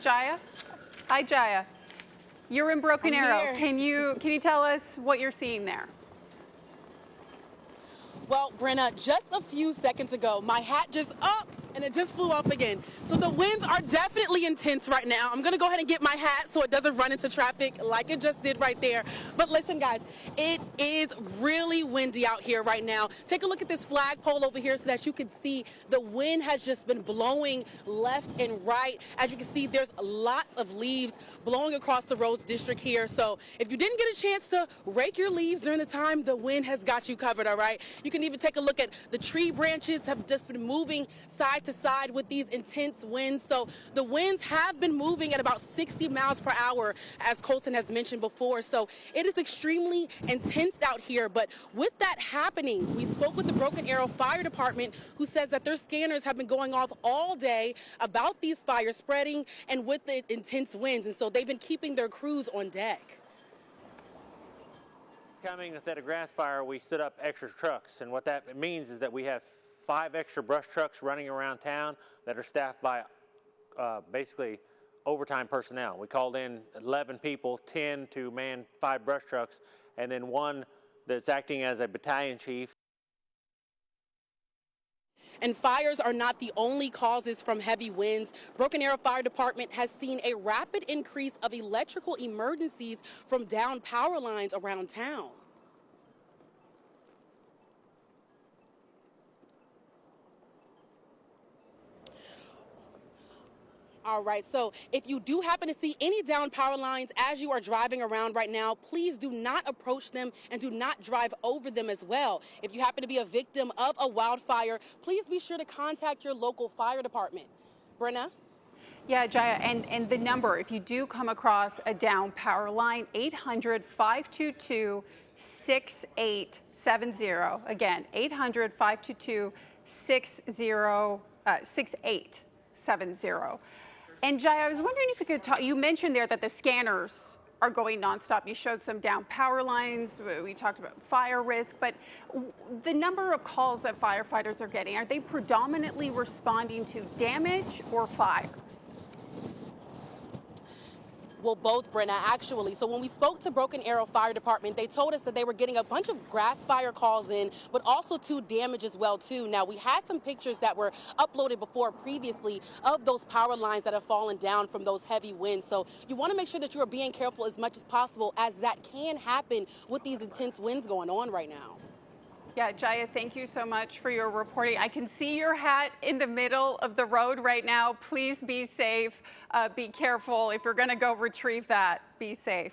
Jaya? Hi, Jaya. You're in Broken I'm Arrow. here. Can you tell us what you're seeing there? Well, Brenna, just a few seconds ago, my hat just up and it just flew off again. So the winds are definitely intense right now. I'm gonna go ahead and get my hat so it doesn't run into traffic like it just did right there. But listen, guys, it is really windy out here right now. Take a look at this flagpole over here so that you can see the wind has just been blowing left and right. As you can see, there's lots of leaves blowing across the Rose District here. So if you didn't get a chance to rake your leaves during the time, the wind has got you covered, all right? You can even take a look at the tree branches have just been moving side to side with these intense winds. So the winds have been moving at about 60 miles per hour, as Colton has mentioned before. So it is extremely intense out here. But with that happening, we spoke with the Broken Arrow Fire Department, who says that their scanners have been going off all day about these fires spreading and with the intense winds. And so they've been keeping their crews on deck. Coming at a grass fire, we stood up extra trucks, and what that means is that we have 5 extra brush trucks running around town that are staffed by basically overtime personnel. We called in 11 people, 10 to man 5 brush trucks, and then 1 that's acting as a battalion chief. And fires are not the only causes from heavy winds. Broken Arrow Fire Department has seen a rapid increase of electrical emergencies from down power lines around town. All right, so if you do happen to see any down power lines as you are driving around right now, please do not approach them and do not drive over them as well. If you happen to be a victim of a wildfire, please be sure to contact your local fire department. Brenna? Yeah, Jaya, and the number, if you do come across a down power line, 800-522-6870. Again, 800-522-6870. And Jaya, I was wondering if you could talk, you mentioned there that the scanners are going nonstop. You showed some down power lines. We talked about fire risk, but the number of calls that firefighters are getting, are they predominantly responding to damage or fires? Well, both, Brenna, actually. So when we spoke to Broken Arrow Fire Department, they told us that they were getting a bunch of grass fire calls in, but also to damage as well, too. Now, we had some pictures that were uploaded before previously of those power lines that have fallen down from those heavy winds. So you want to make sure that you are being careful as much as possible, as that can happen with these intense winds going on right now. Yeah, Jaya, thank you so much for your reporting. I can see your hat in the middle of the road right now. Please be safe. Be careful. If you're going to go retrieve that, be safe.